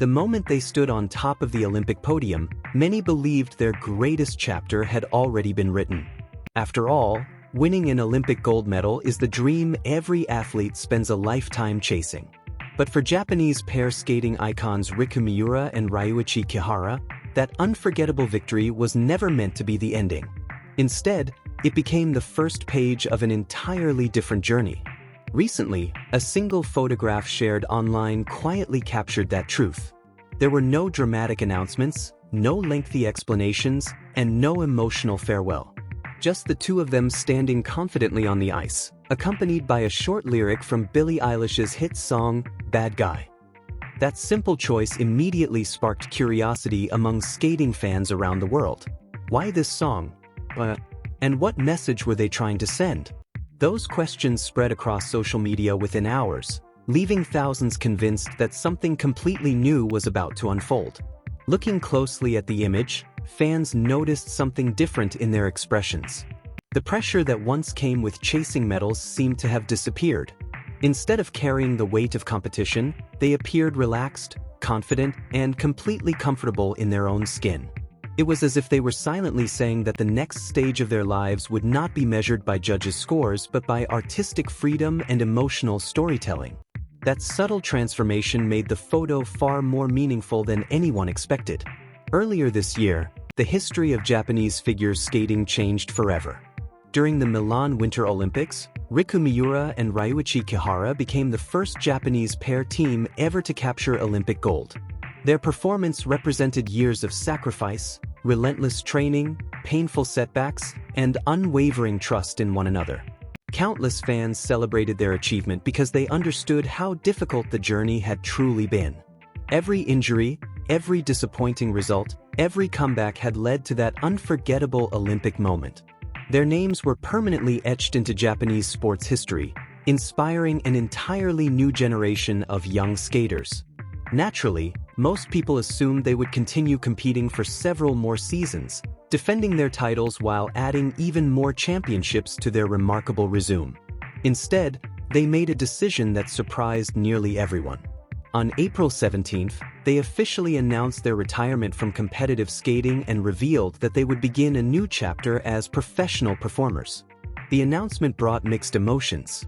The moment they stood on top of the Olympic podium, many believed their greatest chapter had already been written. After all, winning an Olympic gold medal is the dream every athlete spends a lifetime chasing. But for Japanese pair skating icons Riku Miura and Ryuichi Kihara, that unforgettable victory was never meant to be the ending. Instead, it became the first page of an entirely different journey. Recently, a single photograph shared online quietly captured that truth. There were no dramatic announcements, no lengthy explanations, and no emotional farewell. Just the two of them standing confidently on the ice, accompanied by a short lyric from Billie Eilish's hit song, Bad Guy. That simple choice immediately sparked curiosity among skating fans around the world. Why this song? And what message were they trying to send? Those questions spread across social media within hours, leaving thousands convinced that something completely new was about to unfold. Looking closely at the image, fans noticed something different in their expressions. The pressure that once came with chasing medals seemed to have disappeared. Instead of carrying the weight of competition, they appeared relaxed, confident, and completely comfortable in their own skin. It was as if they were silently saying that the next stage of their lives would not be measured by judges' scores but by artistic freedom and emotional storytelling. That subtle transformation made the photo far more meaningful than anyone expected. Earlier this year, the history of Japanese figure skating changed forever. During the Milan Winter Olympics, Riku Miura and Ryuichi Kihara became the first Japanese pair team ever to capture Olympic gold. Their performance represented years of sacrifice, relentless training, painful setbacks, and unwavering trust in one another. Countless fans celebrated their achievement because they understood how difficult the journey had truly been. Every injury, every disappointing result, every comeback had led to that unforgettable Olympic moment. Their names were permanently etched into Japanese sports history, inspiring an entirely new generation of young skaters. Naturally, most people assumed they would continue competing for several more seasons, defending their titles while adding even more championships to their remarkable resume. Instead, they made a decision that surprised nearly everyone. On April 17th, they officially announced their retirement from competitive skating and revealed that they would begin a new chapter as professional performers. The announcement brought mixed emotions.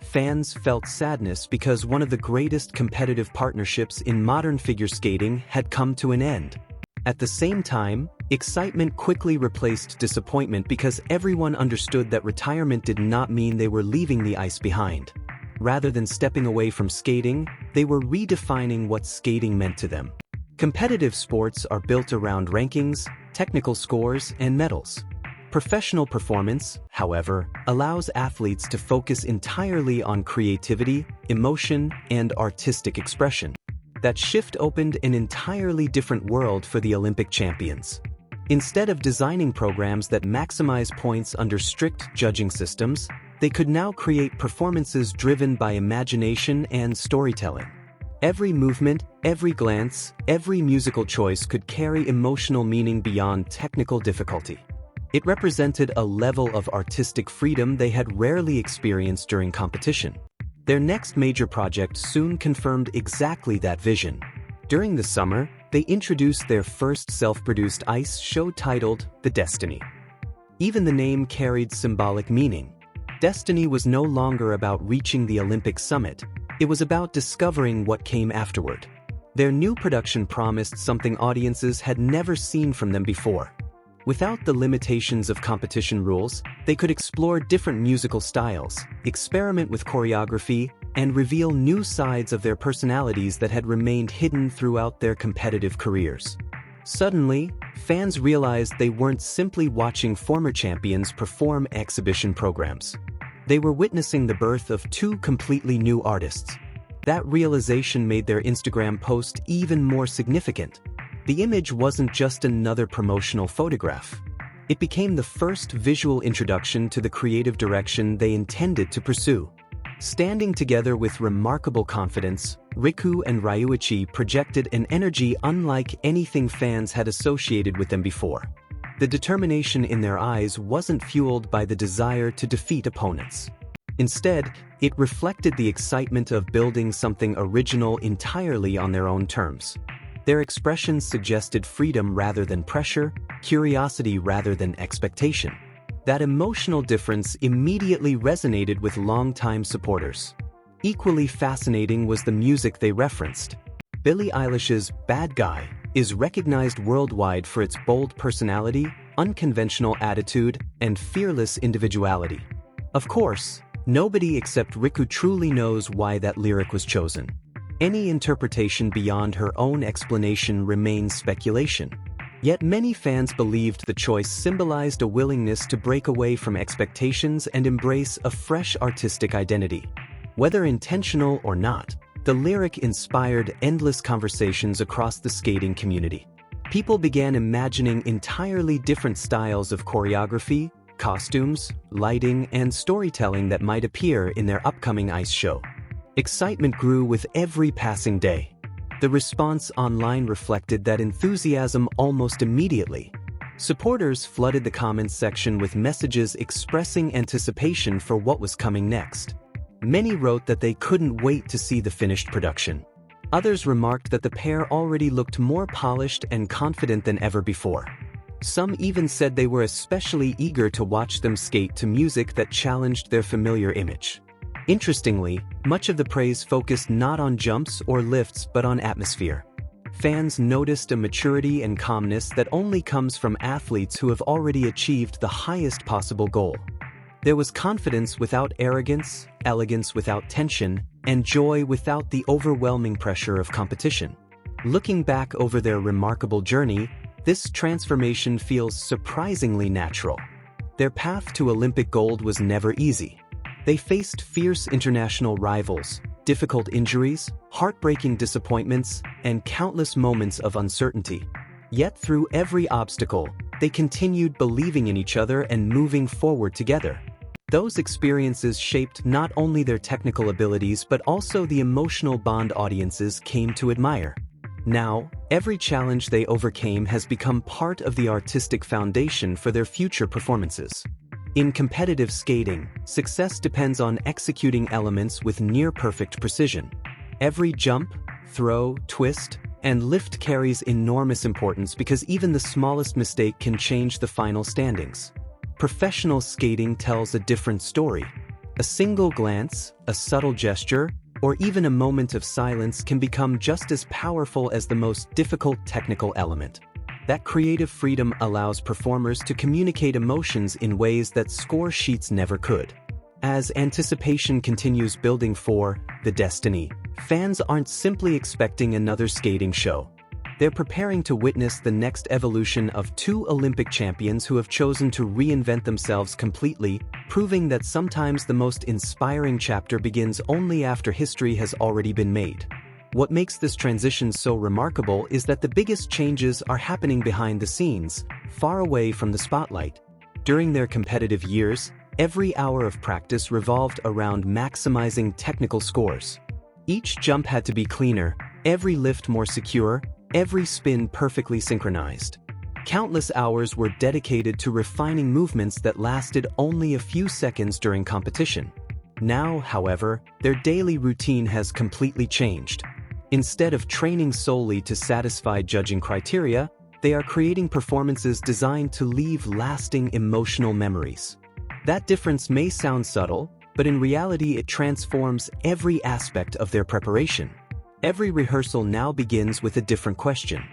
Fans felt sadness because one of the greatest competitive partnerships in modern figure skating had come to an end. At the same time, excitement quickly replaced disappointment because everyone understood that retirement did not mean they were leaving the ice behind. Rather than stepping away from skating, they were redefining what skating meant to them. Competitive sports are built around rankings, technical scores, and medals. Professional performance, however, allows athletes to focus entirely on creativity, emotion, and artistic expression. That shift opened an entirely different world for the Olympic champions. Instead of designing programs that maximize points under strict judging systems, they could now create performances driven by imagination and storytelling. Every movement, every glance, every musical choice could carry emotional meaning beyond technical difficulty. It represented a level of artistic freedom they had rarely experienced during competition. Their next major project soon confirmed exactly that vision. During the summer, they introduced their first self-produced ice show titled The Destiny. Even the name carried symbolic meaning. Destiny was no longer about reaching the Olympic summit, it was about discovering what came afterward. Their new production promised something audiences had never seen from them before. Without the limitations of competition rules, they could explore different musical styles, experiment with choreography, and reveal new sides of their personalities that had remained hidden throughout their competitive careers. Suddenly, fans realized they weren't simply watching former champions perform exhibition programs. They were witnessing the birth of two completely new artists. That realization made their Instagram post even more significant. The image wasn't just another promotional photograph. It became the first visual introduction to the creative direction they intended to pursue. Standing together with remarkable confidence, Riku and Ryuichi projected an energy unlike anything fans had associated with them before. The determination in their eyes wasn't fueled by the desire to defeat opponents. Instead, It reflected the excitement of building something original entirely on their own terms. Their expressions suggested freedom rather than pressure, curiosity rather than expectation. That emotional difference immediately resonated with longtime supporters. Equally fascinating was the music they referenced. Billie Eilish's Bad Guy is recognized worldwide for its bold personality, unconventional attitude, and fearless individuality. Of course, nobody except Riku truly knows why that lyric was chosen. Any interpretation beyond her own explanation remains speculation. Yet many fans believed the choice symbolized a willingness to break away from expectations and embrace a fresh artistic identity. Whether intentional or not, the lyric inspired endless conversations across the skating community. People began imagining entirely different styles of choreography, costumes, lighting, and storytelling that might appear in their upcoming ice show. Excitement grew with every passing day. The response online reflected that enthusiasm almost immediately. Supporters flooded the comments section with messages expressing anticipation for what was coming next. Many wrote that they couldn't wait to see the finished production. Others remarked that the pair already looked more polished and confident than ever before. Some even said they were especially eager to watch them skate to music that challenged their familiar image. Interestingly, much of the praise focused not on jumps or lifts but on atmosphere. Fans noticed a maturity and calmness that only comes from athletes who have already achieved the highest possible goal. There was confidence without arrogance, elegance without tension, and joy without the overwhelming pressure of competition. Looking back over their remarkable journey, this transformation feels surprisingly natural. Their path to Olympic gold was never easy. They faced fierce international rivals, difficult injuries, heartbreaking disappointments, and countless moments of uncertainty. Yet through every obstacle, they continued believing in each other and moving forward together. Those experiences shaped not only their technical abilities but also the emotional bond audiences came to admire. Now, every challenge they overcame has become part of the artistic foundation for their future performances. In competitive skating, success depends on executing elements with near-perfect precision. Every jump, throw, twist, and lift carries enormous importance because even the smallest mistake can change the final standings. Professional skating tells a different story. A single glance, a subtle gesture, or even a moment of silence can become just as powerful as the most difficult technical element. That creative freedom allows performers to communicate emotions in ways that score sheets never could. As anticipation continues building for the destiny, fans aren't simply expecting another skating show. They're preparing to witness the next evolution of two Olympic champions who have chosen to reinvent themselves completely, proving that sometimes the most inspiring chapter begins only after history has already been made. What makes this transition so remarkable is that the biggest changes are happening behind the scenes, far away from the spotlight. During their competitive years, every hour of practice revolved around maximizing technical scores. Each jump had to be cleaner, every lift more secure, every spin perfectly synchronized. Countless hours were dedicated to refining movements that lasted only a few seconds during competition. Now, however, their daily routine has completely changed. Instead of training solely to satisfy judging criteria, they are creating performances designed to leave lasting emotional memories. That difference may sound subtle, but in reality it transforms every aspect of their preparation. Every rehearsal now begins with a different question.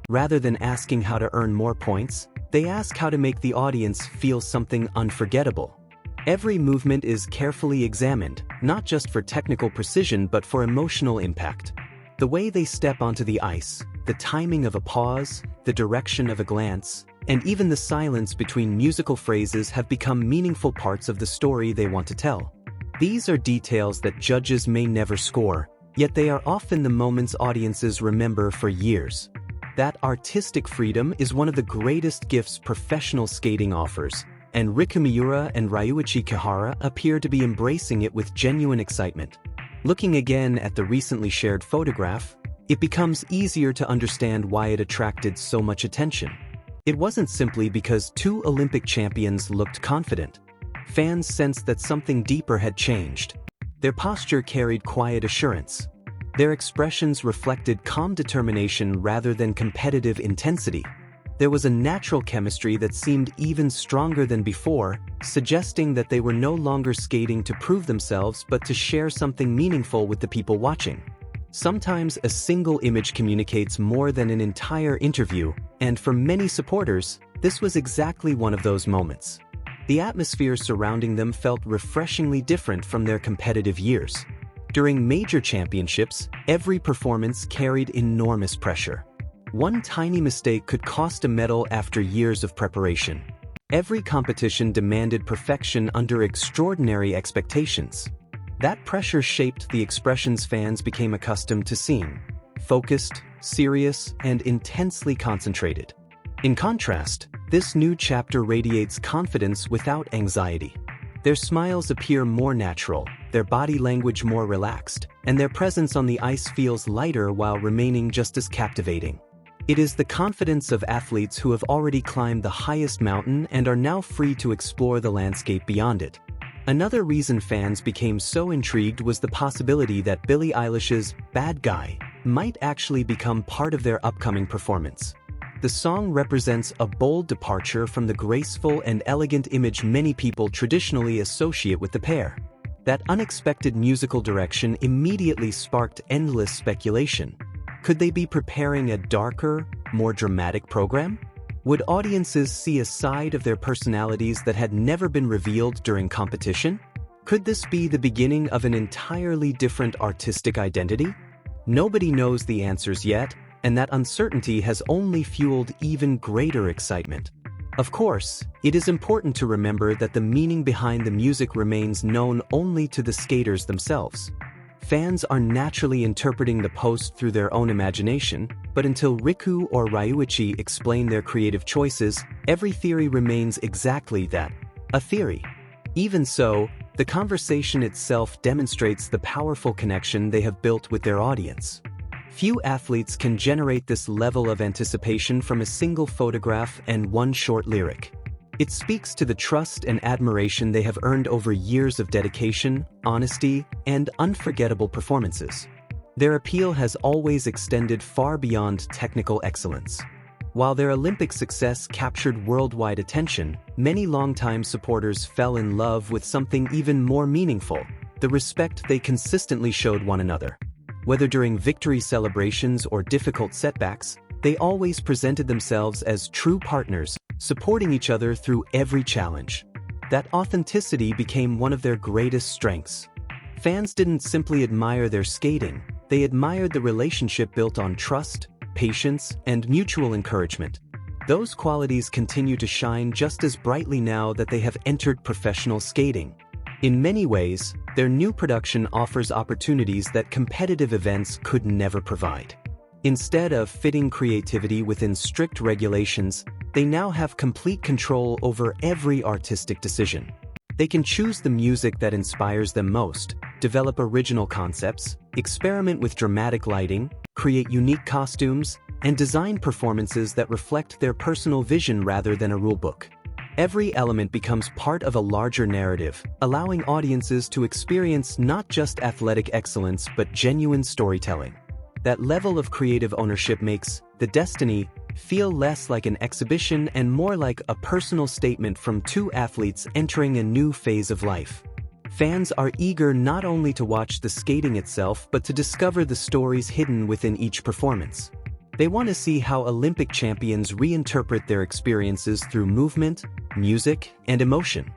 Rather than asking how to earn more points, they ask how to make the audience feel something unforgettable. Every movement is carefully examined, not just for technical precision but for emotional impact. The way they step onto the ice, the timing of a pause, the direction of a glance, and even the silence between musical phrases have become meaningful parts of the story they want to tell. These are details that judges may never score, yet they are often the moments audiences remember for years. That artistic freedom is one of the greatest gifts professional skating offers, and Riku Miura and Ryuichi Kihara appear to be embracing it with genuine excitement. Looking again at the recently shared photograph, it becomes easier to understand why it attracted so much attention. It wasn't simply because two Olympic champions looked confident. Fans sensed that something deeper had changed. Their posture carried quiet assurance. Their expressions reflected calm determination rather than competitive intensity. There was a natural chemistry that seemed even stronger than before, suggesting that they were no longer skating to prove themselves but to share something meaningful with the people watching. Sometimes a single image communicates more than an entire interview, and for many supporters, this was exactly one of those moments. The atmosphere surrounding them felt refreshingly different from their competitive years. During major championships, every performance carried enormous pressure. One tiny mistake could cost a medal after years of preparation. Every competition demanded perfection under extraordinary expectations. That pressure shaped the expressions fans became accustomed to seeing: focused, serious, and intensely concentrated. In contrast, this new chapter radiates confidence without anxiety. Their smiles appear more natural, their body language more relaxed, and their presence on the ice feels lighter while remaining just as captivating. It is the confidence of athletes who have already climbed the highest mountain and are now free to explore the landscape beyond it. Another reason fans became so intrigued was the possibility that Billie Eilish's "Bad Guy" might actually become part of their upcoming performance. The song represents a bold departure from the graceful and elegant image many people traditionally associate with the pair. That unexpected musical direction immediately sparked endless speculation. Could they be preparing a darker, more dramatic program? Would audiences see a side of their personalities that had never been revealed during competition? Could this be the beginning of an entirely different artistic identity? Nobody knows the answers yet, and that uncertainty has only fueled even greater excitement. Of course, it is important to remember that the meaning behind the music remains known only to the skaters themselves. Fans are naturally interpreting the post through their own imagination, but until Riku or Ryuichi explain their creative choices, every theory remains exactly that, a theory. Even so, the conversation itself demonstrates the powerful connection they have built with their audience. Few athletes can generate this level of anticipation from a single photograph and one short lyric. It speaks to the trust and admiration they have earned over years of dedication, honesty, and unforgettable performances. Their appeal has always extended far beyond technical excellence. While their Olympic success captured worldwide attention, many longtime supporters fell in love with something even more meaningful: the respect they consistently showed one another. Whether during victory celebrations or difficult setbacks, they always presented themselves as true partners, supporting each other through every challenge. That authenticity became one of their greatest strengths. Fans didn't simply admire their skating, they admired the relationship built on trust, patience, and mutual encouragement. Those qualities continue to shine just as brightly now that they have entered professional skating. In many ways, their new production offers opportunities that competitive events could never provide. Instead of fitting creativity within strict regulations, they now have complete control over every artistic decision. They can choose the music that inspires them most, develop original concepts, experiment with dramatic lighting, create unique costumes, and design performances that reflect their personal vision rather than a rulebook. Every element becomes part of a larger narrative, allowing audiences to experience not just athletic excellence but genuine storytelling. That level of creative ownership makes The Destiny feel less like an exhibition and more like a personal statement from two athletes entering a new phase of life. Fans are eager not only to watch the skating itself but to discover the stories hidden within each performance. They want to see how Olympic champions reinterpret their experiences through movement, music, and emotion.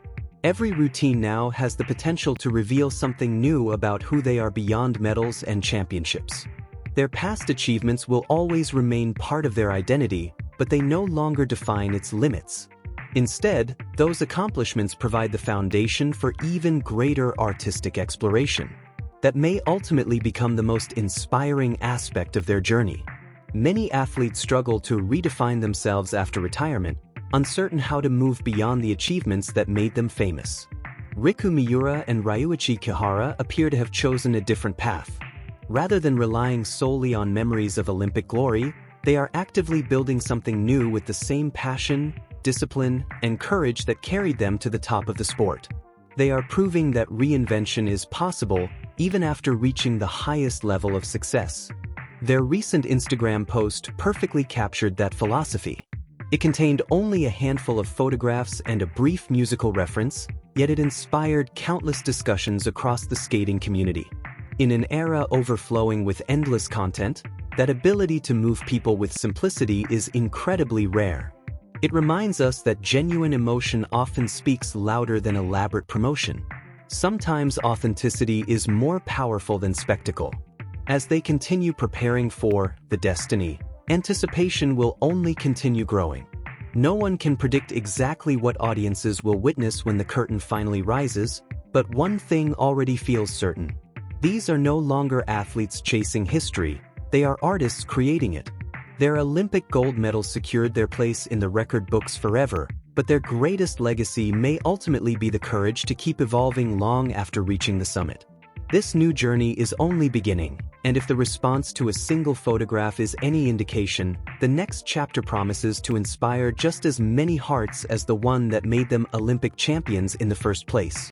Every routine now has the potential to reveal something new about who they are beyond medals and championships. Their past achievements will always remain part of their identity, but they no longer define its limits. Instead, those accomplishments provide the foundation for even greater artistic exploration that may ultimately become the most inspiring aspect of their journey. Many athletes struggle to redefine themselves after retirement, uncertain how to move beyond the achievements that made them famous. Riku Miura and Ryuichi Kihara appear to have chosen a different path. Rather than relying solely on memories of Olympic glory, they are actively building something new with the same passion, discipline, and courage that carried them to the top of the sport. They are proving that reinvention is possible even after reaching the highest level of success. Their recent Instagram post perfectly captured that philosophy. It contained only a handful of photographs and a brief musical reference, yet it inspired countless discussions across the skating community. In an era overflowing with endless content, that ability to move people with simplicity is incredibly rare. It reminds us that genuine emotion often speaks louder than elaborate promotion. Sometimes authenticity is more powerful than spectacle. As they continue preparing for the destiny, anticipation will only continue growing. No one can predict exactly what audiences will witness when the curtain finally rises, but one thing already feels certain. These are no longer athletes chasing history, they are artists creating it. Their Olympic gold medals secured their place in the record books forever, but their greatest legacy may ultimately be the courage to keep evolving long after reaching the summit. This new journey is only beginning, and if the response to a single photograph is any indication, the next chapter promises to inspire just as many hearts as the one that made them Olympic champions in the first place.